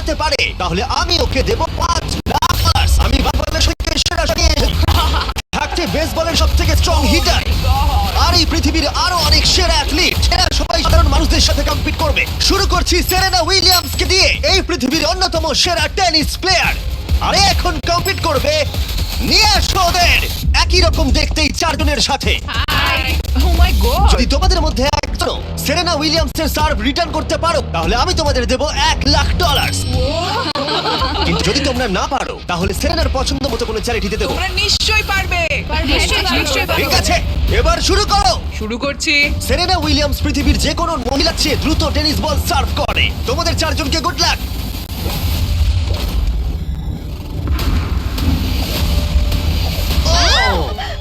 মারতে পারে তাহলে আমি ওকে দেব $5,00,000। আমি বারবারের সঙ্গে সেরা নিয়ে থাকছে বেসবলের সব থেকে স্ট্রং হিটার আর এই পৃথিবীর আরো অনেক সেরা অ্যাথলিট এরা সবাই সাধারণ মানুষদের সাথে কম্পিট করবে। শুরু করছি সেরেনা উইলিয়ামসকে দিয়ে, এই পৃথিবীর অন্যতম সেরা টেনিস প্লেয়ার। আর এখন কম্পিট করবে নিয়ে আসো ওদের একই রকম দেখতেই চারজনের সাথে। ও মাই গড যদি তোমাদের মধ্যে একজন সেরেনা উইলিয়ামসের সার্ভ রিটার্ন করতে পারো তাহলে আমি তোমাদের দেব $1,00,000। কিন্তু যদি তোমরা না পারো তাহলে সেরেনার পছন্দ মতো কোনো চ্যারিটিতে দেবো। তোমরা নিশ্চয়ই পারবে নিশ্চয়ই পারবে। ঠিক আছে, এবার শুরু করো। শুরু করছি। সেরেনা উইলিয়ামস পৃথিবীর যে কোনো মহিলার চেয়ে দ্রুত টেনিস বল সার্ভ করে। তোমাদের চারজনকে গুড লাক।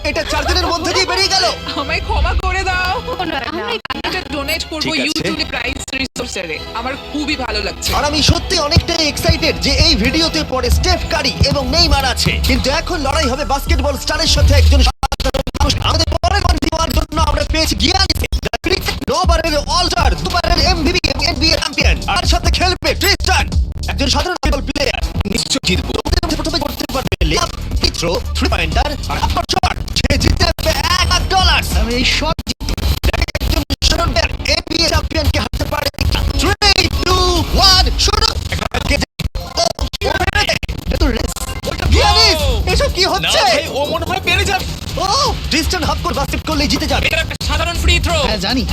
এটা চারজনের মধ্যে দিয়ে বেরিয়ে গেল। আমায় ক্ষমা করে দাও। আমি এটা ডোনেট করব ঠিক আছে। ইউটিউবে প্রাইস রিসোর্সে। আমার খুবই ভালো লাগছে। আর আমি সত্যি অনেকটাই এক্সাইটেড যে এই ভিডিওতে পরে স্টেফ কারি এবং নেইমার আছে, কিন্তু এখন লড়াই হবে বাস্কেটবল স্টারের সাথে একজন সাধারণ মানুষ। আমাদের পরের বার দেওয়ার জন্য আমরা পেয়েছি গিয়ানিস, নবারের অলস্টার, দুবারের এমভিপি এবং এনবিএ চ্যাম্পিয়ন। আর সাথে খেলবে ট্রিস্টান, একজন সাধারণ বাস্কেটবল প্লেয়ার। নিশ্চয়ই জিতবো। তোমাদের মধ্যে প্রথমে করতে পারবে layup, free throw, three pointer আর আপার শট। সে জিততে পারবে $1,00,000। আমি এই শট একজন সাধারণ প্লেয়ার এনবিএ চ্যাম্পিয়নকে হারাতে পারে। 3, 2, 1 শুরু। গিয়ানিস, এসব কি হচ্ছে? ও মনে হয় পেরে যাবে। ও ডিস্টেন্স হাফ কোর্ট বাস্কেট করলে জিতে যাবে। এটা একটা সাধারণ ফ্রি থ্রো হ্যাঁ জানি।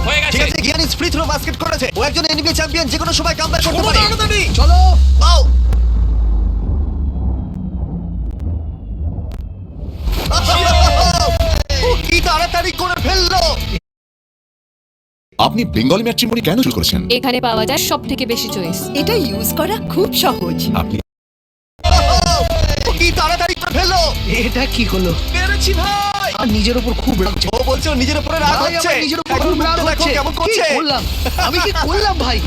হয়ে ঠিক গেছে। আছে, গিয়ানিস ফ্রি থ্রো বাস্কেট করেছে। ও একজন এনবিএ চ্যাম্পিয়ন, যে কোনো সময় কামব্যাক করতে পারে। তাড়াতাড়ি। চলো ও ও কি তাড়াতাড়ি করে ফেললো। আপনি বেঙ্গলি ম্যাট্রিমনি কেন শুরু করেছেন? এখানে পাওয়া যায় সব থেকে বেশি চয়েস। এটা ইউজ করা খুব সহজ। আপনি ও কি তাড়াতাড়ি করে ফেললো। এটা কি হলো? পেরেছি ভাই। আর নিজের উপর খুব লাগছে। ও বলছে ও নিজের উপরে রাগ ভাই, হচ্ছে। আমার নিজের উপর এখন খুব রাগ মুখটা দেখো হচ্ছে। কেমন কি করছে। করলাম? আমি কি করলাম ভাই?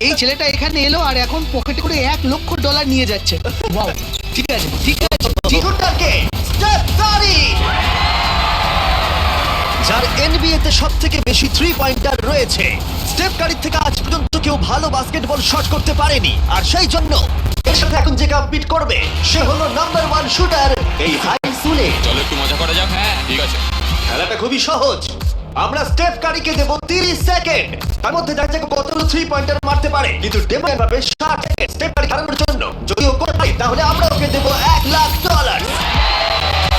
এই ছেলেটা এখানে এলো আর এখন পকেটে করে $1,00,000 নিয়ে যাচ্ছে। ওয়াও, ঠিক আছে ঠিক আছে। শুটারকে স্টেফ কারি, যার এনবিএ তে সবথেকে বেশি 3 পয়েন্টার রয়েছে। স্টেফ কারির থেকে আজ পর্যন্ত কেউ ভালো বাস্কেটবল শট করতে পারেনি, আর সেই জন্য এর সাথে এখন যে কম্পিট করবে সে হলো নাম্বার 1 শুটার এই হাই স্কুলে। চলো একটু মজা করা যাক। হ্যাঁ ঠিক আছে। খেলাটা খুবই সহজ। আমরা স্টেফ কারিকে দেব 30 সেকেন্ড। তার মধ্যে দেখা যাক কতগুলো 3 পয়েন্টার মারতে পারে, কিন্তু ডেমন পাবে 60 সেকেন্ড স্টেফ কারি হারানোর জন্য। যদি ও করে পায় তাহলে আমরা ওকে দেব $1,00,000।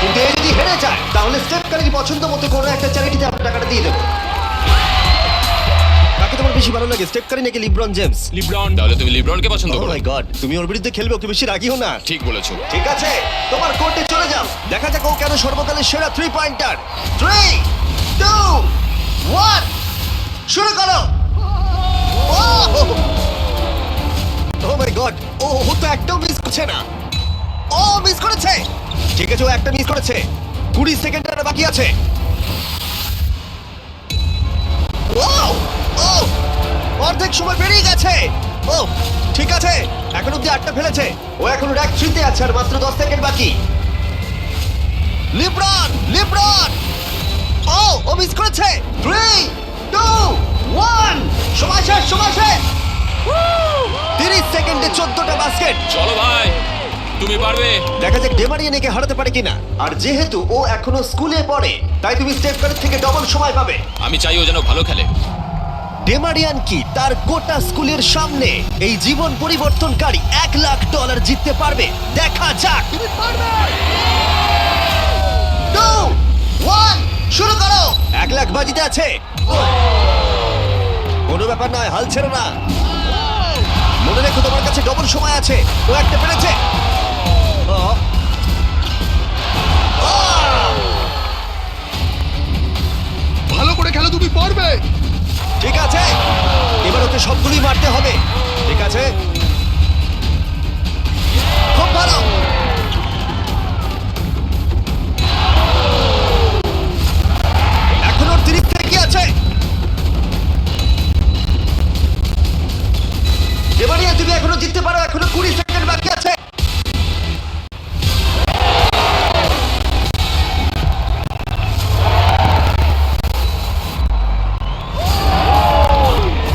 কিন্তু এই যদি হেরে যায় তাহলে স্টেফ কারির পছন্দ মতো কোনো একটা চ্যারিটিতে আমরা টাকাটা দিয়ে দেবো। কাকে তোমার বেশি ভালো লাগে, স্টেফ কারি নাকি লিব্রন জেমস? লিব্রন। তাহলে তুমি লিব্রনকে পছন্দ ও করো? মাই গড, তুমি ওর বিরুদ্ধে খেলবে, ওকে বেশি রাগিও না। ঠিক বলেছো। ঠিক আছে, তোমার কোর্টে চলে যাও, দেখা যাক ও কেন সর্বকালের সেরা 3 পয়েন্টার। 3, 2, 1 শুরু করো। ও মাই গড, ও তো একটাও মিস করছে না। ও মিস করেছে। ঠিক আছে, ও একটা মিস করেছে। 20 সেকেন্ড আর বাকি আছে। ও ও অর্ধেক সময় পেরিয়ে গেছে। ও ঠিক আছে, এখন অব্দি 8টা ফেলেছে। ও এখন র্যাক 3 তে আছে আর মাত্র 10 সেকেন্ড বাকি। লিব্রন লিব্রন, ও মিস করেছে। 3, 2, 1 সময় শেষ, সময় শেষ। 30 সেকেন্ডে 14টা বাস্কেট। চলো ভাই, তুমি পারবে। দেখা যাক ডেমারিয়ানকে হারাতে পারে কিনা। আর যেহেতু ও এখনো স্কুলে পড়ে তাই তুমি স্টেপ কারের থেকে ডবল সময় পাবে। আমি চাই ও যেন ভালো খেলে। ডেমারিয়ান কি তার গোটা স্কুলের সামনে এই জীবন পরিবর্তনকারী $1,00,000 জিততে পারবে? দেখা যাক। 2, 1 শুরু করো। $1,00,000 বাজিতে আছে। কোনো ব্যাপার নয়, হাল ছেড়ো না। মনে রেখো তোমার কাছে ডবল সময় আছে। ও একটা পেরেছে। ভালো করে খেলো, তুমি পারবে। ঠিক আছে, এবার ওকে সবগুলোই মারতে হবে। ঠিক আছে, খুব ভালো। এখন ওর 30 থেকে কি আছে। ডেমারিয়া তুমি এখনো জিততে পারো, এখনো 20 সেকেন্ড বাকি আছে।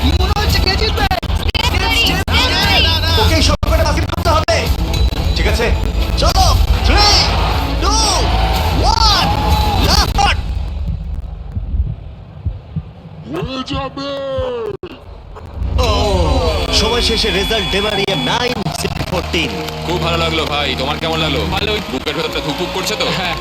কি মনে হচ্ছে কে জিতবে? অবশেষে রেজাল্ট ডেমারিয়া 9-14। খুব ভালো লাগলো ভাই, তোমার কেমন লাগলো? ভালো। বুকের ভেতরটা ধুকধুক করছে তো? হ্যাঁ।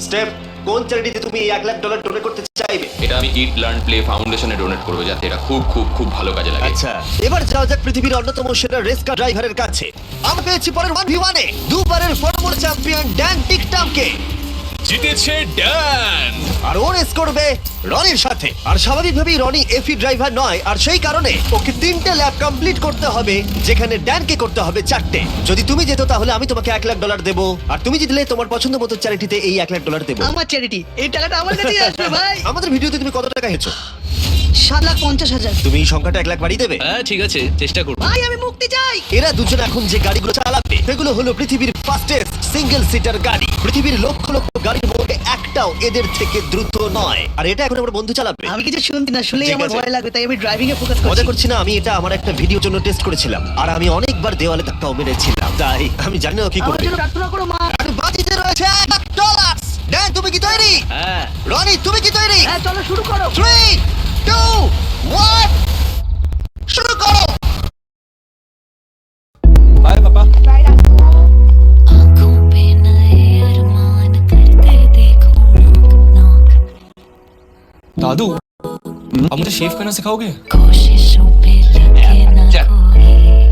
স্টেপ, কোন চ্যারিটিতে তুমি এই $1,00,000 ডোনেট করতে চাইবে? এটা আমি ইট লার্ন প্লে ফাউন্ডেশনে ডোনেট করবো, যাতে এটা খুব খুব খুব ভালো কাজে লাগে। আচ্ছা, এবার যাওয়া যাক পৃথিবীর অন্যতম সেরা রেস কার ড্রাইভারের কাছে। আমরা পেয়েছি পরের 1v1 এ দুবারের ফর্মুলা চ্যাম্পিয়ন ড্যান টিকটামকে। জিতেছে ড্যান। আর ও রেস করবে রনির সাথে। আর স্বাভাবিকভাবেই রনি এফি ড্রাইভার নয়, আর সেই কারণে ওকে 3টে ল্যাপ কমপ্লিট করতে হবে, যেখানে ড্যানকে করতে হবে 4টে। যদি তুমি যেত তাহলে আমি তোমাকে $1,00,000 দেবো, আর তুমি জিতলে তোমার পছন্দ মতো চ্যারিটিতে এই $1,00,000 দেবো। আমার চ্যারিটি, এই টাকাটা আমার কাছেই আসবে ভাই। আমাদের ভিডিওতে তুমি কত টাকা হেছো? 7,50,000। তুমি এই সংখ্যাটা 1,00,000 বাড়িয়ে দেবে? হ্যাঁ ঠিক আছে, চেষ্টা করবো। ভাই আমি মুক্তি চাই। এরা দুজন এখন যে গাড়িগুলো চালাবে সেগুলো হলো পৃথিবীর ফাস্টেস্ট সিঙ্গেল সিটার গাড়ি। পৃথিবীর লক্ষ লক্ষ গাড়ির মধ্যে একটাও এদের থেকে দ্রুত নয়, আর এটা এখন আমার বন্ধু চালাবে। আমি কিছু শুনতে না, শুনলেই ঠিক আমার আছে। ভয় লাগবে, তাই আমি ড্রাইভিং এ ফোকাস মজা করছি। করছি না, আমি এটা আমার একটা ভিডিওর জন্য টেস্ট করেছিলাম, আর আমি অনেকবার দেওয়ালে ধাক্কাও মেরেছিলাম, তাই আমি জানি না ও কি আমার করবে। জন্য প্রার্থনা করো মা। আর বাজিতে রয়েছে $1,00,000। ড্যান, তুমি কি তৈরি? হ্যাঁ রনি, তুমি কি তৈরি? হ্যাঁ চলো শুরু করো। 3, 2, 1, শুরু করো। आँखों पे नए अरमान करते देखो नॉक दादू, अब मुझे शेव करना सिखाओगे? कोशिशों पे लगे ना कोई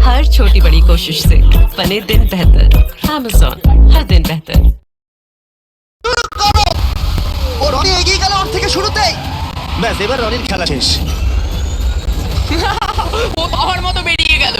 हर छोटी बड़ी कोशिश से बने दिन बेहतर। Amazon, हर दिन बेहतर। শুরু করো। ও রনি এগিয়ে গেল ওর থেকে শুরুতেই। ব্যাস, এবার রনির খেলা শেষ। ও পাহাড় মতো বেরিয়ে গেল।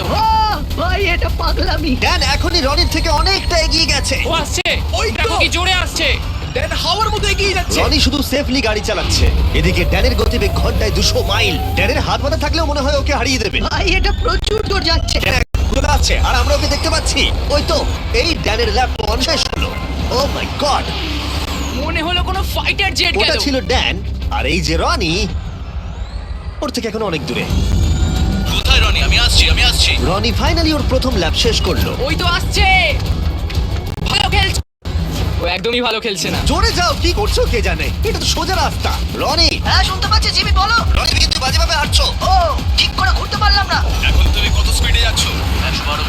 ভাই এটা পাগলামি। ড্যান এখনই রনির থেকে অনেকটা এগিয়ে গেছে। ও আসছে, ওই দেখো কি জোরে আসছে। ড্যান হাওয়ার মতো এগিয়ে যাচ্ছে। রনি শুধু সেফলি গাড়ি চালাচ্ছে, এদিকে ড্যানের গতিবেগ ঘন্টায় 200 মাইল। ড্যানের হাত বাঁধা থাকলেও মনে হয় ওকে হারিয়ে দেবে। ভাই এটা প্রচুর দূর যাচ্ছে। ড্যান ঘুরে আছে, আর আমরা ওকে দেখতে পাচ্ছি। ওই তো, এই ড্যানের ল্যাপ শেষ হলো। ও মাই গড, মনে হলো কোনো ফাইটার জেট ওটা গেল। ছিল ড্যান, আর এই যে রনি ওর থেকে এখন অনেক দূরে। কোথায় রনি? আমি আসছি। রনি ফাইনালি ওর প্রথম ল্যাপ শেষ করলো। ওই তো আসছে, ভালো খেলছে। ও একদমই ভালো খেলছে না। জোরে যাও, কি করছো কে জানে, এটা তো সোজা রাস্তা। রনি, হ্যাঁ শুনতে পাচ্ছি, জিমি বলো। রনি কিন্তু বাজেভাবে হাঁটছো। ও ঠিক করে ঘুরতে পারলাম না। এখন তুমি কত স্পিডে যাচ্ছ? 112।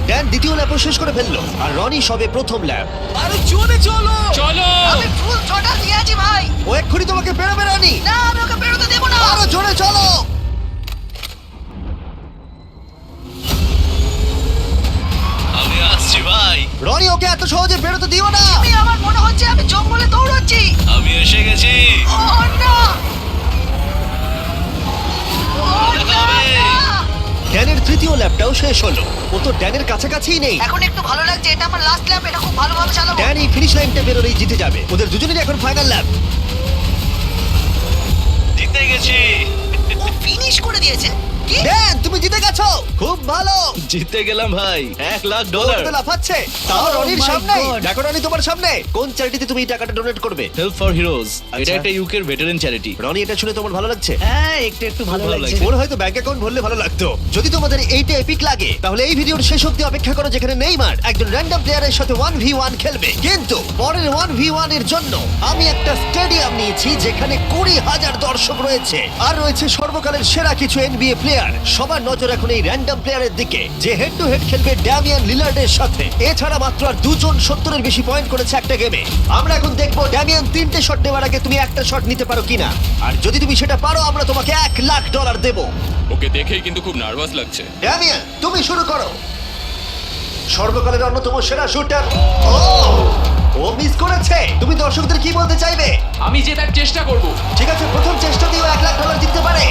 ড্যান দ্বিতীয় ল্যাপও শেষ করে ফেললো, আর রনি সবে প্রথম ল্যাপ। আরে জোরে চলো। চলো। আমি ফুল ছটা দিয়ে আছি ভাই। ও এক্ষুনি তোমাকে বেরোবে রনি। না আমি ওকে বেরোতে দেবো না। আরো জোরে চলো। আমি আসছি ভাই। রনি, ওকে এত সহজে বেরোতে দিও না। আমি আমার মনে হচ্ছে আমি জঙ্গলে দৌড়াচ্ছি। আমি এসে গেছি। ও না। ও দেখা না, হবে। না। ড্যানের তৃতীয় ল্যাপটাও শেষ হলো। ও তো ড্যানের কাছাকাছিই নেই। এখন একটু ভালো লাগছে, এটা আমার লাস্ট ল্যাপ, এটা খুব ভালোভাবে চালাবো। ড্যান এই ফিনিশ লাইনটা বেরোলেই জিতে যাবে। ওদের দুজনেরই এখন ফাইনাল ল্যাপ। জিতে গেছি। ও ফিনিশ করে দিয়েছে। কি? ড্যান, তুমি জিতে গেছো, খুব ভালো। জিতে গেলাম ভাই, $1,00,000। ওর তো লাফাচ্ছে, তাও Oh রনির my সামনে। God. দেখো রনি তোমার সামনে। কোন চ্যারিটিতে তুমি এই টাকাটা ডোনেট করবে? হেল্প ফর হিরোজ, এটা আচ্ছা। একটা ইউকের ভেটারেন চ্যারিটি। রনি, এটা শুনে তোমার ভালো লাগছে? হ্যাঁ একটু একটু ভালো ভালো লাগছে। লাগছে। ওর হয়তো ব্যাংক অ্যাকাউন্ট ভরলে ভালো লাগতো। যদি তোমাদের এইটা এপিক লাগে তাহলে এই ভিডিওর শেষ অবধি অপেক্ষা করো, যেখানে নেইমার একজন র্যান্ডম প্লেয়ারের সাথে 1v1 খেলবে। কিন্তু পরের 1v1 এর জন্য আমি একটা স্টেডিয়াম নিয়েছি যেখানে 20,000 দর্শক রয়েছে, আর রয়েছে সর্বকালের সেরা কিছু NBA প্লেয়ার। সবার নজর এখন এই র্যান্ডম প্লেয়ারের দিকে, যে হেড টু হেড খেলবে ড্যামিয়ান লিলার্ডের সাথে। এছাড়া মাত্র আর দুজন 70-এর বেশি পয়েন্ট করেছে একটা গেমে। আমরা এখন দেখবো ড্যামিয়ান 3টে শট নেওয়ার আগে তুমি একটা শট নিতে পারো কিনা, আর যদি তুমি সেটা পারো আমরা তোমাকে $1,00,000 দেবো। ওকে দেখেই কিন্তু খুব নার্ভাস লাগছে। ড্যামিয়ান, তুমি শুরু করো। সর্বকালের অন্যতম সেরা শুটার। ও মিস করেছে। তুমি দর্শকদের কি বলতে চাইবে? আমি জেতার চেষ্টা করব। ঠিক আছে, প্রথম চেষ্টা দিয়েও $1,00,000 জিততে পারে।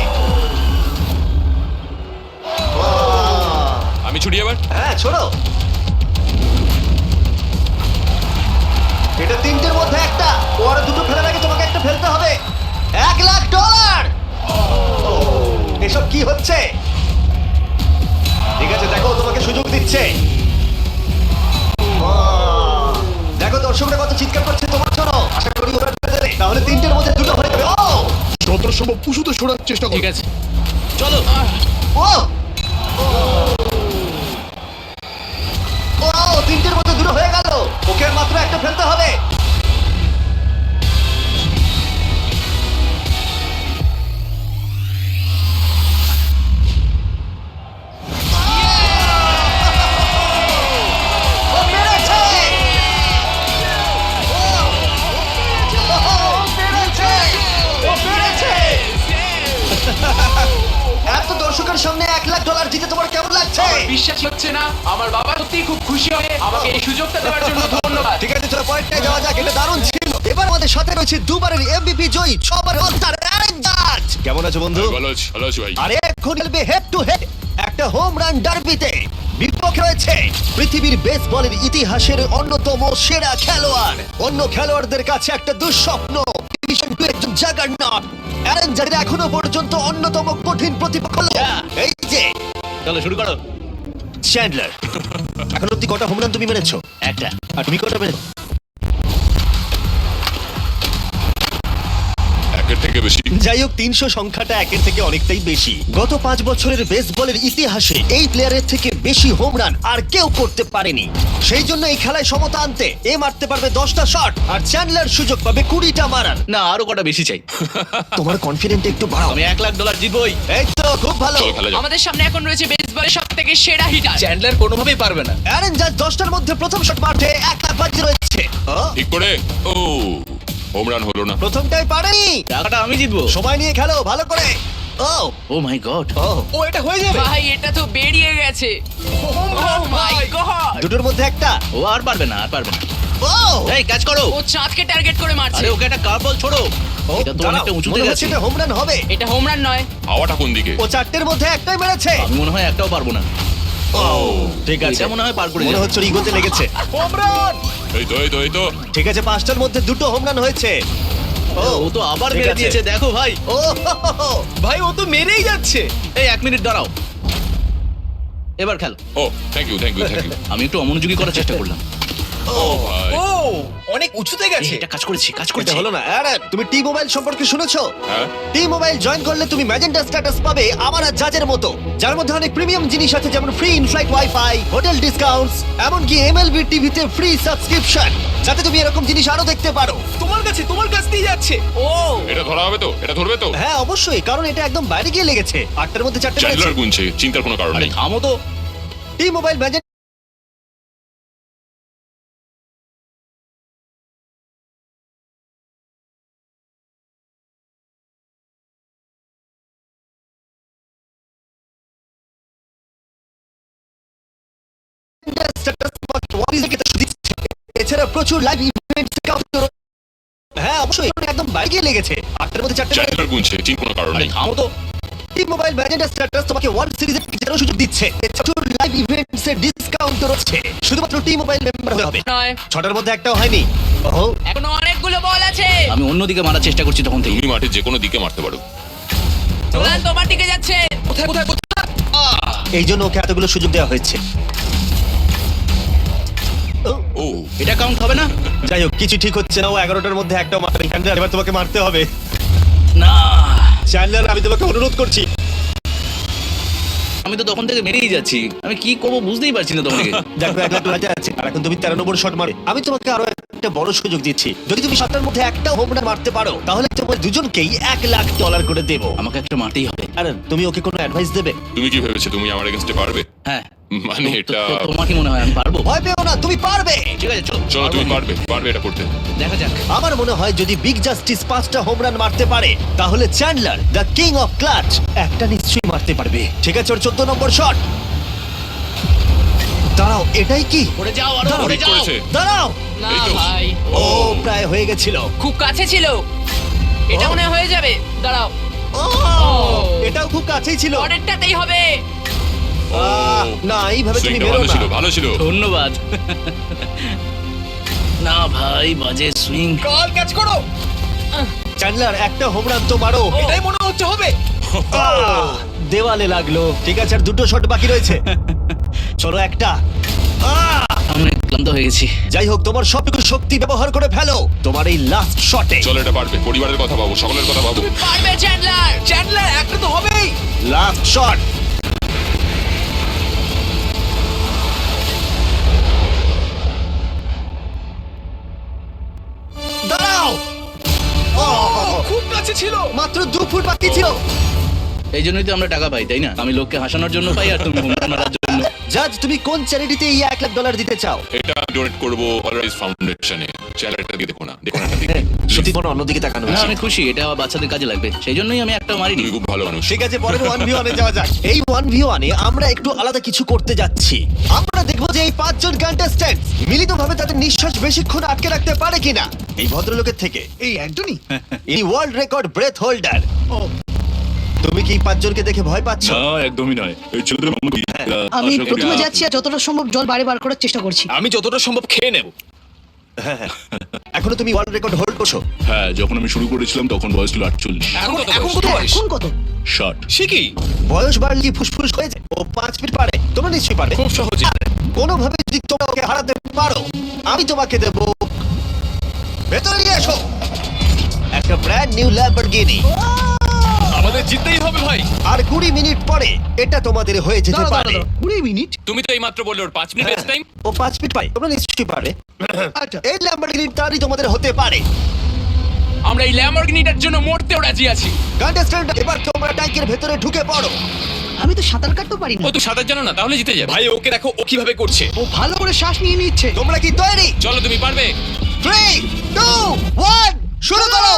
আমি ছুটি এবার। হ্যাঁ, ছোড়ো। এটা 3টের মধ্যে একটা। ও আরো দুটো ফেলার আগে তোমাকে একটা ফেলতে হবে। $1,00,000। এসব কি হচ্ছে? ঠিক আছে, দেখো তোমাকে সুযোগ দিচ্ছে। দেখো দর্শকরা কত চিৎকার করছে তোমার জন্য। আশা করি ওরা ফেলে দেবে, তাহলে 3টের মধ্যে দুটো হয়ে যাবে। যতটা সম্ভব উঁচুতে সরার চেষ্টা করো। ঠিক আছে চলো। ও ও 3টের মধ্যে দুটো হয়ে গেল। ওকে আর মাত্র একটা ফেলতে হবে। দর্শকের সামনে $1,00,000 জিতে তোমার কেমন লাগছে? বিশ্বাস হচ্ছে না, আমার বাবা সত্যি খুব খুশি হয়ে আমাকে এই সুযোগটা দেওয়ার জন্য ধন্যবাদ। ঠিক আছে, চলো পরেরটায় যাওয়া যাক। এটা দারুণ ছিল। এবার আমাদের সাথে রয়েছে দুবারের এমভিপি জয়ী, 6বারের অল-স্টার অ্যারন জাজ। কেমন আছো বন্ধু? ভালো আছি ভাই। আর এখন খেলবে হেড টু হেড একটা হোম রান ডার্বিতে। বিপক্ষে রয়েছে পৃথিবীর বেসবলের ইতিহাসের অন্যতম সেরা খেলোয়াড়। অন্য খেলোয়াড়দের কাছে একটা দুঃস্বপ্ন, ডিভিশন 2 একজন জাগারনট। অ্যারন জাজের এখনো পর্যন্ত অন্যতম কঠিন প্রতিপক্ষ হলো এই যে, চলো শুরু করো। চ্যান্ডলার। এখন অব্দি কটা হোম রান তুমি মেরেছো? একটা। আর তুমি কটা মেরেছো? একের থেকে বেশি। যাই হোক, 300 সংখ্যাটা একের থেকে অনেকটাই বেশি। গত 5 বছরের বেসবলের ইতিহাসে এই প্লেয়ারের থেকে বেশি হোম রান আর কেউ করতে পারেনি। সেই জন্য এই খেলায় সমতা আনতে এ মারতে পারবে 10টা শট, আর চ্যান্ডলার সুযোগ পাবে 20টা মারার। না, আরো কটা বেশি চাই। তোমার কনফিডেন্ট একটু বাড়াও। আমি $1,00,000 জিতবই। এই তো, খুব ভালো। চলো খেলা যাক। আমাদের সামনে এখন রয়েছে বেসবলের সবথেকে সেরা হিটার। চ্যান্ডলার কোনোভাবেই পারবে না। অ্যারন জাজ 10টার মধ্যে প্রথম শট মারতে 1 লাখ বাজি রয়েছে। ও, ঠিক করে। ও হোম রান হলো না। প্রথমটাই পারেনি। টাকাটা আমি জিতবো। সময় নিয়ে খেলো ভালো করে। ও ও মাই গড। ও, ও এটা হয়ে যাবে। ভাই এটা তো বেরিয়ে গেছে। Oh my God! দুটোর মধ্যে একটা। ও আর পারবে না, আর পারবে না। ও এই ক্যাচ করো। ও চাঁদকে টার্গেট করে মারছে। আরে ওকে একটা কার্ভ বল ছোড়ো। ও, এটা তো দাঁড়াও, অনেকটা উঁচুতে মনে হচ্ছে গেছে। এটা হোম রান হবে। এটা হোম রান নয়। হাওয়াটা কোন দিকে? ও 4টের মধ্যে একটাই মেরেছে। আমি মনে হয় একটাও পারবো না। ও, ঠিক আছে, এটা মনে হয় পার করে মনে যাবে। হচ্ছে ওর ইগোতে লেগেছে। এই তো ঠিক আছে, 5টার মধ্যে 2টো হোম রান হয়েছে। ও তো আবার ঠিক মেরে আছে। দিয়েছে, দেখো ভাই। ও ভাই ও তো মেরেই যাচ্ছে। এই 1 মিনিট দাঁড়াও, এবার খেল। ও থ্যাংক ইউ। আমি একটু অমনোযোগী করার চেষ্টা করলাম। ও ভাই। ও অনেক উঁচুতে গেছে। এটা কাজ করেছি। এটা হলো না। আরে তুমি টি মোবাইল সম্পর্কে শুনেছো? হ্যাঁ। টি মোবাইল জয়েন করলে তুমি ম্যাজেন্টা স্ট্যাটাস পাবে আমার আর জাজের মতো, যার মধ্যে অনেক প্রিমিয়াম জিনিস আছে, যেমন free inflight wifi, hotel discounts, এমনকি এমএলবি টিভিতে ফ্রি সাবস্ক্রিপশন, যাতে তুমি এরকম জিনিস আরো দেখতে পারো। তোমার কাছ দিয়ে যাচ্ছে। ও এটা ধরা হবে তো? এটা ধরবে তো? হ্যাঁ অবশ্যই, কারণ এটা একদম বাইরে গিয়ে লেগেছে। 8টার মধ্যে 4টে মেরেছে। চ্যান্ডলার গুনছে, চিন্তার কোনো কারণ আরে নেই। থামো তো। টি মোবাইল ম্যাজেন্টা স্ট্যাটাস তোমাকে ওয়ারিজকে তো দিচ্ছে। এছাড়া প্রচুর লাইভ ইভেন্টস কাউন্টার। হ্যাঁ অবশ্যই, এটা একদম বাইরে গিয়ে লেগেছে। 8টার মধ্যে 4টে মেরেছে। চ্যান্ডলার গুনছে, চিন্তার কোনো কারণ আরে নেই। থামো তো। টি মোবাইল ম্যাজেন্টা স্ট্যাটাস তোমাকে ওয়ার্ল্ড সিরিজের জেতার সুযোগ দিচ্ছে। প্রচুর লাইভ ইভেন্টস এর ডিসকাউন্ট রয়েছে। শুধুমাত্র টি মোবাইল মেম্বার হতে হবে। নয়, 6টার মধ্যে একটাও হয়নি। ও এখনো অনেকগুলো বল আছে। আমি অন্যদিকে মারার চেষ্টা করছি তখন থেকে। তুমি মাঠে যে কোনো দিকে মারতে পারো। নোলান তোমার দিকে যাচ্ছে। কোথায় কোথায় কোথায়? এই জন্য ওকে এতগুলো সুযোগ দেওয়া হয়েছে। ও এটা কাউন্ট হবে না। যাই হোক, কিছু ঠিক হচ্ছে না। ও 11টার মধ্যে একটাও মারেনি। চ্যান্ডলার, এবার তোমাকে মারতে হবে। না, চ্যান্ডলার, আমি তোমাকে অনুরোধ করছি। আমি তো তখন থেকে মেরেই যাচ্ছি। আমি কি করবো বুঝতেই পারছি না তোমাকে। দেখো, 1,00,000 আছে, আর এখন তুমি 13 নম্বর শট মারে। আমি তোমাকে আরো একটা বড় সুযোগ দিচ্ছি। যদি তুমি 7টার মধ্যে একটা হোম রান মারতে পারো, তাহলে তোমার দুজনকেই $1,00,000 করে দেবো। আমাকে একটা মারতেই হবে। আর তুমি ওকে কোনো অ্যাডভাইস দেবে? তুমি কি ভেবেছো তুমি আমার এগেইনস্টে পারবে? হ্যাঁ, মানে এটা তোমার কি মনে হয় আমি পারবো? ভয় পেও না, তুমি পারবে। ঠিক আছে চলো। চলো তুমি পারবে এটা করতে। দেখা যাক। আমার মনে হয় যদি বিগ জাস্টিস 5টা হোম রান মারতে পারে, তাহলে Chandler the king of clutch একটা নিশ্চয়ই মারতে পারবে। ঠিক আছে, ওর 14 নম্বর শট। দাঁড়াও, এটাই কি? পড়ে যাও, আরো দাঁড়াও, পড়ে ঠিক যাও। করেছে। দাঁড়াও। না এই তো। ভাই, ও প্রায় হয়ে গেছিল। খুব কাছে ছিল। এটা মনে হয় হয়ে যাবে। দাঁড়াও, ও এটাও খুব কাছেই ছিল। পরেরটাতেই হবে। না, এইভাবে তুমি সুইংটা বেরো ভালো না। ছিল, ভালো ছিল। ধন্যবাদ। না ভাই, বাজে সুইং। কল ক্যাচ করো। চ্যান্ডলার, একটা হোম রান তো মারো। এটাই মনে হচ্ছে হবে। দেওয়ালে লাগলো। ঠিক আছে, আর 2টো শট বাকি রয়েছে। চলো একটা। আমি ক্লান্ত হয়ে গেছি। যাই হোক, তোমার সবটুকু শক্তি ব্যবহার করে ফেলো তোমার এই লাস্ট শটে। চলো এটা পারবে। পরিবারের কথা ভাবো, সকলের কথা ভাবো। পারবে চ্যান্ডলার। চ্যান্ডলার, একটা তো হবেই। Last shot. দাঁড়াও। খুব কাছে ছিল। মাত্র 2 ফুট বাকি ছিল। এই জন্যই তো আমরা টাকা পাই, তাই না? আমি লোককে হাসানোর জন্য পাই, আর তুমি হোম রান মারার জন্য। জাজ, তুমি কোন চ্যারিটিতে এই $1,00,000 দিতে চাও? এটা ডোনেট করব অলরাইজ ফাউন্ডেশনে। চ্যানেলটা দিয়ে দেখো না, দেখো না এটা দিকে। সত্যি কোনো অন্যদিকে তাকানো হ্যাঁ হয়েছে। আমি খুশি, এটা আমার বাচ্চাদের কাজে লাগবে, সেই জন্যই আমি একটা মারিনি। তুমি খুব ভালো মানুষ। ঠিক আছে, পরের 1v1 এ যাওয়া যাক। এই 1v1 এ আমরা একটু আলাদা কিছু করতে যাচ্ছি। আমরা দেখবো যে এই 5 জন কন্টেস্ট্যান্ট মিলিতভাবে তাদের নিঃশ্বাস বেশিক্ষণ আটকে রাখতে পারে কিনা। এই ভদ্রলোকের থেকে এই অ্যান্টনি এই ওয়ার্ল্ড রেকর্ড ব্রেথ হোল্ডার। তুমি কি 5 জনকে দেখে ভয় পাচ্ছ? না একদমই নয়, এই ছেলেদের আমি প্রথমে যাচ্ছি আর যতটা সম্ভব জল বাইরে বার করার চেষ্টা করছি। আমি যতটা সম্ভব খেয়ে নেব। এখনো তুমি ওয়ার্ল্ড রেকর্ড হোল্ড করছো? হ্যাঁ, যখন আমি শুরু করেছিলাম তখন বয়স ছিল 48। এখন কত বয়স? এখন কত? 60। সে কি? বয়স বাড়লে কি ফুসফুস হয়েছে? ও 5 ফিট পারে, তোমরা নিশ্চয়ই পারে। খুব সহজে। কোনোভাবে যদি তোমরা ওকে হারাতে পারো, আমি তোমাকে দেবো, ভেতরে নিয়ে এসো, একটা ব্র্যান্ড নিউ ল্যাম্বরগিনি। আমাদের জিততেই হবে ভাই। আর 20 মিনিট পরে এটা তোমাদের হয়ে যেতে দাঁড়াও, পারে। দাঁড়াও, 20 মিনিট? তুমি তো এইমাত্র বললে ওর 5 মিনিট রেস্ট টাইম। ও 5 ফিট পায়, তোমরা নিশ্চয়ই পারে। আচ্ছা, এই ল্যাম্বরগিনির তারই তোমাদের হতে পারে। আমরা এই ল্যাম্বরগিনিটার জন্য মরতেও রাজি আছি। কন্টেস্ট্যান্ট, এবার তোমরা ট্যাঙ্কের ভেতরে ঢুকে পড়ো। আমি তো সাঁতার কাটতে পারি না। ও তো সাঁতার জানো না, তাহলে জিতে যাবে। ভাই ওকে দেখো ও কিভাবে করছে। ও ভালো করে শ্বাস নিয়ে নিচ্ছে। তোমরা কি তৈরি? চলো তুমি পারবে। 3, 2, 1, শুরু করো।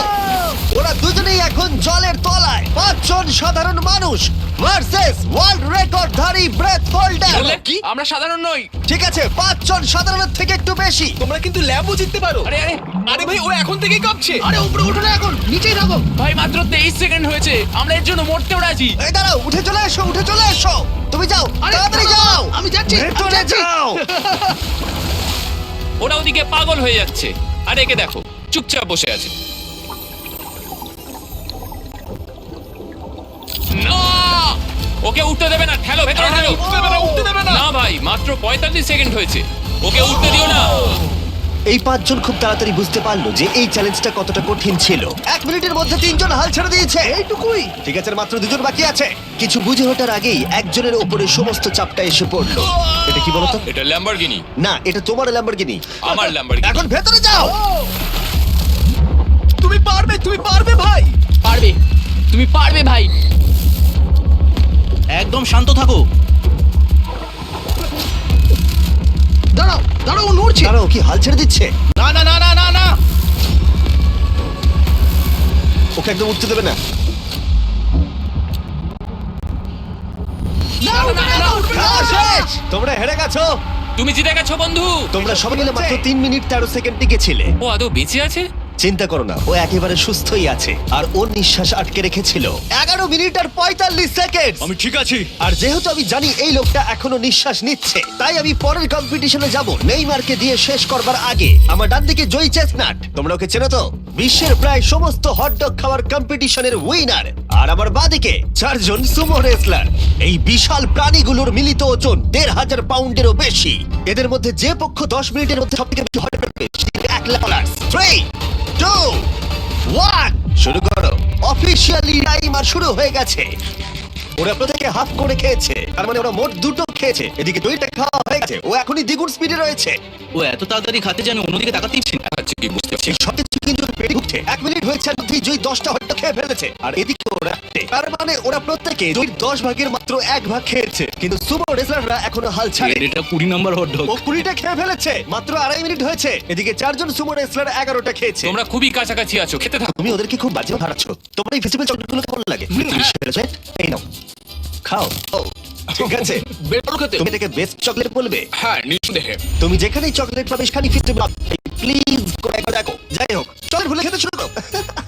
ওরা দুজনেই এখন জলের তলায়। 5 জন সাধারণ মানুষ ভার্সেস ওয়ার্ল্ড রেকর্ডধারী ব্রেথ হোল্ডার। বললে কি আমরা সাধারণ নই? ঠিক আছে, 5 জন সাধারণের থেকে একটু বেশি। তোমরা কিন্তু ল্যাবও জিততে পারো। আরে আরে আরে ভাই ও এখন থেকেই কাঁপছে। আরে উপরে ওঠো না, এখন নিচেই থাকো। ভাই মাত্র 23 সেকেন্ড হয়েছে, আমরা এর জন্য মরতেও রাজি। এই দাঁড়াও, উঠে চলে এসো, উঠে চলে এসো। তুমি যাও, আরে তাড়াতাড়ি দাঁড়াও, যাও। আমি যাচ্ছি, আমি ভেতরে যাচ্ছি। যাও। ওরা ওদিকে পাগল হয়ে যাচ্ছে, আর একে দেখো চুপচাপ বসে আছে। না, ওকে উঠতে দেবে না, ঠেলো ভেতরে ঠেলো। উঠতে দেবে না। না ভাই, মাত্র 45 সেকেন্ড হয়েছে, ওকে উঠতে দিও না। এই 5 জন খুব তাড়াতাড়ি বুঝতে পারলো যে এই চ্যালেঞ্জটা কতটা কঠিন ছিল। 1 মিনিটের মধ্যে 3 জন হাল ছেড়ে দিয়েছে। এইটুকুই? ঠিক আছে, আর মাত্র 2 জন বাকি আছে। কিছু বুঝে ওঠার আগেই একজনের উপরে সমস্ত চাপটা এসে পড়লো। এটা কি বলতো? এটা ল্যাম্বরগিনি। না, এটা তোমার ল্যাম্বরগিনি। আমার ল্যাম্বরগিনি। এখন ভেতরে যাও। তুমি পারবে ভাই। পারবে, তুমি পারবে ভাই। একদম শান্ত থাকো। দাঁড়াও, দাঁড়াও, ও নড়ছে। দাঁড়াও, কি হাল ছেড়ে দিচ্ছে? না না না না না না। ওকে একদম উঠতে দেবে না। খেলা শেষ। তোমরা হেরে গেছো। তুমি জিতে গেছো বন্ধু। তোমরা সবাই মিলে মাত্র 3 মিনিট 13 সেকেন্ড টিকেছিলে। ও আদৌ বেঁচে আছে? চিন্তা করো না, ও একেবারে সুস্থই আছে। আর ওর নিঃশ্বাস আটকে রেখেছিল 11 মিনিট আর 45 সেকেন্ড। আমি ঠিক আছি। আর যেহেতু আমি জানি এই লোকটা এখনো নিঃশ্বাস নিচ্ছে, তাই আমি পরের কম্পিটিশনে যাব নেইমারকে দিয়ে শেষ করবার আগে। আমার ডান দিকে জয়ী চেস্টনাট, তোমরা ওকে চেনো তো, বিশ্বের প্রায় সমস্ত হটডগ খাওয়ার কম্পিটিশনের উইনার। আর আমার বাঁদিকে 4 জন সুমো রেসলার। এই বিশাল প্রাণীগুলোর মিলিত ওজন 1,500 পাউন্ডেরও বেশি। এদের মধ্যে যে পক্ষ 10 মিনিটের মধ্যে সবথেকে বেশি হট করবে $1,00,000। 3, 2, 1, শুরু করো। অফিসিয়ালি টাইমার শুরু হয়ে গেছে। ওরা প্রত্যেকে হাফ করে খেয়েছে, তার মানে ওরা মোট 2টো খেয়েছে। এদিকে 2টা খাওয়া হয়ে গেছে, ও এখনই দ্বিগুণ স্পিডে রয়েছে। ও এত তাড়াতাড়ি খাতে জানে অন্যদিকে তাকাতেই পারছি না। আচ্ছা, কি বুঝতে পারছি। এই সবকিছু কিন্তু পেটে ঢুকছে। 1 মিনিট হয়েছে আর মধ্যেই জয় 10টা হট্টা খেয়ে ফেলেছে। আর এদিকে ওরা, তার মানে ওরা প্রত্যেকে জয়ের 10 ভাগের মাত্র 1 ভাগ খেয়েছে। কিন্তু সুপার রেসলাররা এখনো হাল ছাড়ে। এটা 20 নাম্বার হট ডগ। ও 20টা খেয়ে ফেলেছে, মাত্র 2.5 মিনিট হয়েছে। এদিকে 4 জন সুপার রেসলার 11টা খেয়েছে। তোমরা খুবই কাছাকাছি আছো, খেতে থাকো। তুমি ওদেরকে খুব বাজে হারাচ্ছ। তোমার এই ফেস্টিভ্যাল চকলেটগুলো কেমন লাগে? এই নাও, খাও। ও ঠিক আছে, বেটার খেতে। তুমি এটাকে বেস্ট চকলেট বলবে? হ্যাঁ নিশ্চয় দেখে। তুমি যেখানেই চকলেট পাবে সেখানেই ফেস্টিভ্যাল। প্লিজ করে একবার দেখো। যাই হোক, চকলেট ভুলে খেতে শুরু করো।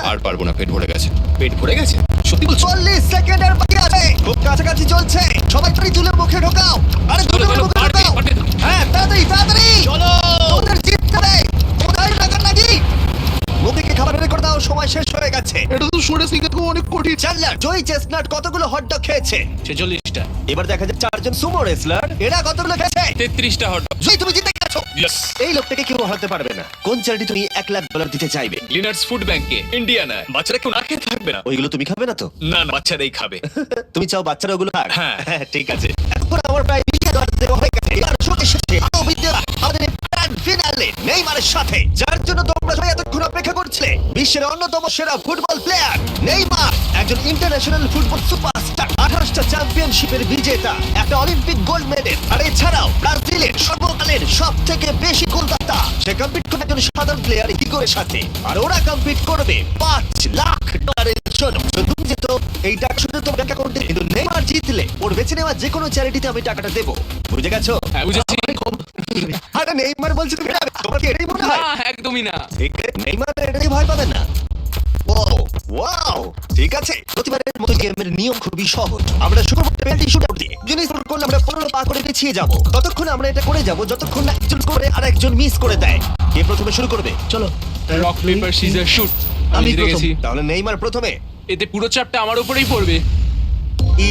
আর পারবো না, পেট ভরে গেছে। পেট ভরে গেছে সত্যি বলছো? 40 সেকেন্ডের বাকি আছে, খুব কাছাকাছি চলছে। সবাই তাড়াতাড়ি তুলে মুখে ঢোকাও। আরে চলো, তুলে চলো, মুখে পারবে, ঢোকাও। পারবে তুমি। হ্যাঁ, তাড়াতাড়ি তাড়াতাড়ি চলো। ওদের জিততে হবে। ওদের টাকার নাকি মুখে খাবার বের করে দাও, সময় শেষ হয়ে গেছে। এটা তো শুনে শিখে অনেক কঠিন। চ্যান্ডলার, জয়ী চেস্টনাট কতগুলো হটডগ খেয়েছে? 46টা। এবার দেখা যাক 4 জন সুমো রেসলার এরা কতগুলো খেয়েছে। 33টা হট ডগ। জয়ী, তুমি জিতে গেছো। ইয়েস। এই লোকটাকে কেউ হারাতে পারবে না। কোন চ্যারিটি তুমি $1,00,000 দিতে চাইবে? লিনার্স ফুড ব্যাংকে, ইন্ডিয়ানায়। বাচ্চারা কেউ না খেয়ে থাকবে না। ওইগুলো তুমি খাবে না তো? না না, বাচ্চারাই খাবে। তুমি চাও বাচ্চারা ওগুলো খাক? হ্যাঁ। ঠিক আছে। এখন আমার প্রায় $1,000,000 দেওয়া হয়ে গেছে। এবার শোকে শেষে আরো বিদ্যা আমাদের গ্র্যান্ড ফিনালে নেইমারের সাথে, যার জন্য তোমরা সবাই এতক্ষণ অপেক্ষা করছিলে। বিশ্বের অন্যতম সেরা ফুটবল প্লেয়ার নেইমার, একজন ইন্টারন্যাশনাল ফুটবল সুপারস্টার। 28টা চ্যাম্পিয়নশিপের বিজেতা, একটা অলিম্পিক গোল্ড মেডেল, আর এছাড়াও ব্রাজিলের সর্বকালের সব থেকে বেশি গোলদাতা। সে কম্পিট করবে একজন সাধারণ প্লেয়ার হিগোরের সাথে, আর ওরা কম্পিট করবে $5,00,000 জন্য। তো তুমি যেত এই টাকা শুধু তোমার ব্যাংক অ্যাকাউন্টে, কিন্তু নেইমার জিতলে ওর বেছে নেওয়া যে কোনো চ্যারিটিতে আমি টাকাটা দেবো। বুঝে গেছো? হ্যাঁ বুঝেছি। আরে নেইমার বলছে তুমি যাবে, তোমার কি এটাই মনে না হয়? একদমই না। নেইমার এটাই ভয় পাবেন না। ওয়াও, ঠিক আছে। প্রতিবারের মতো গেমের নিয়ম খুবই সহজ। আমরা শুরু করতে পেনাল্টি শুটআউট দিয়ে। যদি স্কোর করলে আমরা 15 পা করে পিছিয়ে যাব। ততক্ষণ আমরা এটা করে যাব যতক্ষণ না একজন করে আর একজন মিস করে দেয়। কে প্রথমে শুরু করবে? চলো রক পেপার সিজার শুট। আমি আমি জিতে প্রথম। গেছি। তাহলে নেইমার প্রথমে। এতে পুরো চাপটা আমার উপরেই পড়বে।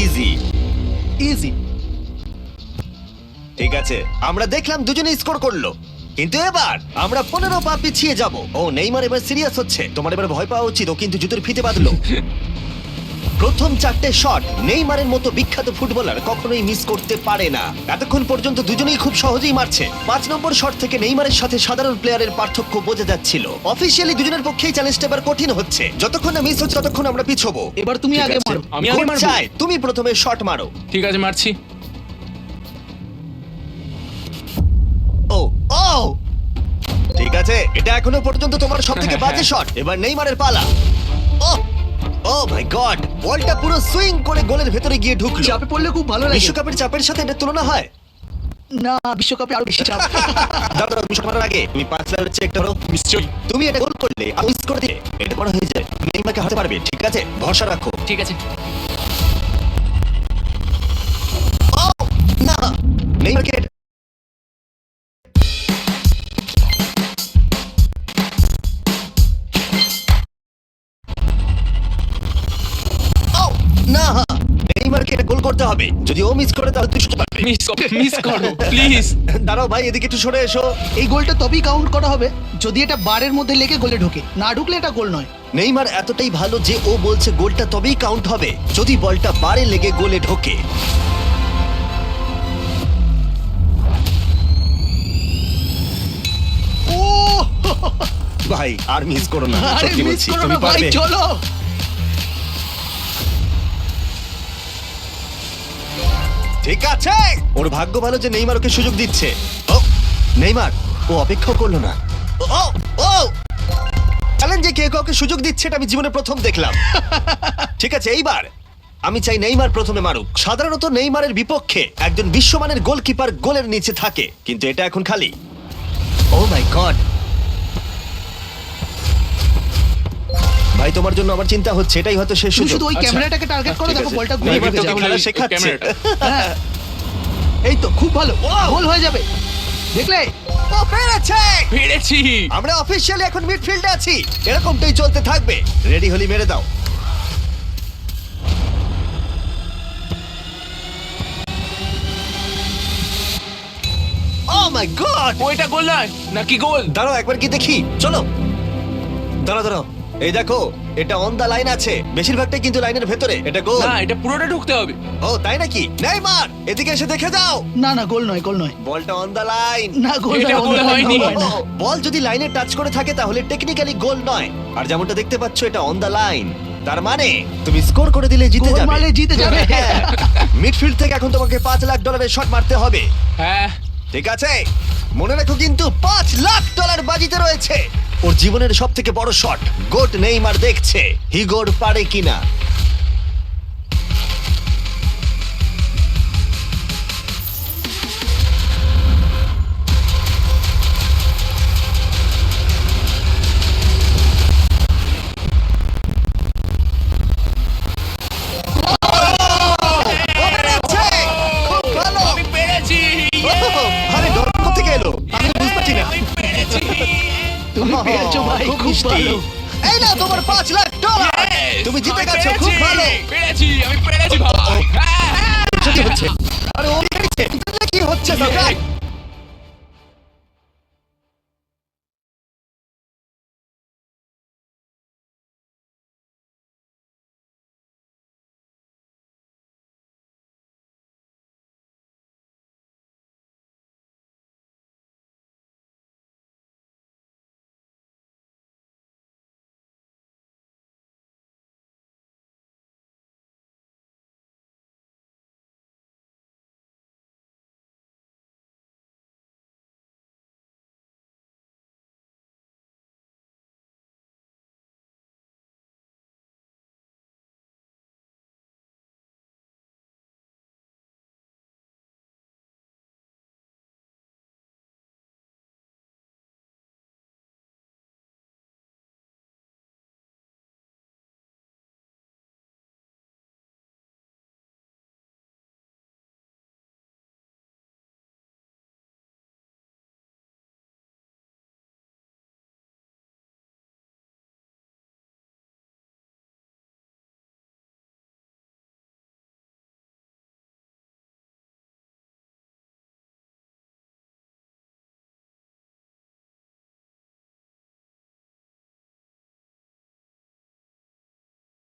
ইজি। ইজি। ঠিক আছে, আমরা দেখলাম দুজনেই স্কোর করলো, কিন্তু এবার আমরা 15 পা পিছিয়ে যাব। ও নেইমার এবার সিরিয়াস হচ্ছে। তোমার এবার ভয় পাওয়া উচিত, ও কিন্তু জুতোর ফিতে বাঁধলো। প্রথম 4টে শট নেইমারের মতো বিখ্যাত ফুটবলার কখনোই মিস করতে পারে না। এতক্ষণ পর্যন্ত দুজনেই খুব সহজেই মারছে। 5 নম্বর শট থেকে নেইমারের সাথে সাধারণ প্লেয়ারের পার্থক্য বোঝা যাচ্ছিল। অফিসিয়ালি দুজনের পক্ষেই চ্যালেঞ্জটা এবার কঠিন হচ্ছে। যতক্ষণ না মিস হচ্ছে ততক্ষণ আমরা পিছবো। এবার তুমি ঠিক আগে আছে? মারো। আমি আগে কোচ মারবো? চায় তুমি প্রথমে শট মারো। ঠিক আছে মারছি। ও ও ঠিক আছে, এটা এখনো পর্যন্ত তোমার সবথেকে বাজে শট। এবার নেইমারের পালা। ও ও মাই গড, বলটা পুরো সুইং করে গোলের ভেতরে গিয়ে ঢুকলো। চাপে পড়লে খুব ভালো লাগে। বিশ্বকাপের চাপের সাথে এটা তুলনা হয়? না, বিশ্বকাপে আরো বেশি চাপ। দাদা তুমি শট মারার আগে তুমি 5 লাখ চেক করো। নিশ্চয়ই। তুমি এটা গোল করলে আর মিস করে দিলে এটা বড় হয়ে যায়। তুমি নেইমারকে হারাতে পারবে, ঠিক আছে? ভরসা রাখো। ঠিক আছে। ও না, নেইমারকে ও না, নেইমারকে এটা গোল করতে হবে। যদি ও মিস করে তাহলে 200 পাবে। মিস করো প্লিজ। দাঁড়াও ভাই, এদিকে একটু সরে এসো। এই গোলটা তবেই কাউন্ট করা হবে যদি এটা বারের মধ্যে লেগে গোলে ঢোকে। না ঢুকলে এটা গোল নয়। নেইমার এতটাই ভালো যে ও বলছে গোলটা তবেই কাউন্ট হবে যদি বলটা বারে লেগে গোলে ঢোকে। ও ভাই আর মিস করো না, আরে সত্যি মিস বলছি করো তুমি না ভাই, পারবে। চলো। ঠিক আছে, ওর ভাগ্য ভালো যে নেইমার ওকে সুযোগ দিচ্ছে। ও নেইমার, ও অপেক্ষা করলো না। ও ও চ্যালেঞ্জে কে কাউকে সুযোগ দিচ্ছে এটা আমি জীবনে প্রথম দেখলাম। ঠিক আছে, এইবার আমি চাই নেইমার প্রথমে মারুক। সাধারণত নেইমারের বিপক্ষে একজন বিশ্বমানের গোলকিপার গোলের নিচে থাকে, কিন্তু এটা এখন খালি। ও মাই গড ভাই, তোমার জন্য আমার চিন্তা হচ্ছে। এটাই হয়তো শেষ তুমি সুযোগ। শুধু ওই আচ্ছা, ক্যামেরাটাকে টার্গেট করো, ঠিক দেখো আছে। বলটা ঘুরে নেইমার ঢুকে তোকে যাবে। খেলা ওই শেখাচ্ছে। ক্যামেরাটা। হ্যাঁ। এই তো খুব ভালো, গোল হয়ে যাবে। দেখলে? ও পেরেছে! পেরেছি। আমরা অফিসিয়ালি এখন মিডফিল্ডে আছি। এরকমটাই চলতে থাকবে। রেডি হলি মেরে দাও। ও মাই গড! ওইটা গোল নয় নাকি গোল? দাঁড়াও একবার কি দেখি, চলো। দাঁড়াও দাঁড়াও, এই দেখো এটা অন দা লাইন আছে। বেশিরভাগটাই কিন্তু লাইনের ভেতরে। এটা গোল। না এটা পুরোটা ঢুকতে হবে। ও তাই নাকি? নেইমার এদিকে এসে দেখে যাও। না না, গোল নয়, গোল নয়। বলটা অন দা লাইন। না, গোল এটা নয়, গোল গোল হয়নি। হয় না। বল যদি লাইনে টাচ করে থাকে তাহলে টেকনিক্যালি গোল নয়। আর যেমনটা দেখতে পাচ্ছ এটা অন দা লাইন, তার মানে তুমি স্কোর করে দিলে জিতে গোল যাবে। মারলে জিতে যাবে। মিডফিল্ড থেকে এখন তোমাকে $5,00,000 শট মারতে হবে। হ্যাঁ ঠিক আছে, মনে রাখো কিন্তু $5,00,000 বাজিতে রয়েছে। ওর জীবনের সব থেকে বড় শট গোট নেইমার দেখছে হিগোর পারে কিনা। ও পেরেছে! খুব ভালো! আমি পেরেছি। আরে ডর কোথেকে এলো? আমি বুঝতে পারছি না। তুমি পেরেছো ভাই, খুব খুব মিষ্টি। ভালো। এই নাও তোমার $5,00,000। তুমি জিতে আমি গেছো, খুব পেরেছি। ভালো। পেরেছি, আমি পেরেছি ভাই। হ্যাঁ, হ্যাঁ। কি হচ্ছে? আরে ও পেরেছে। এটা কি হচ্ছে সরকার?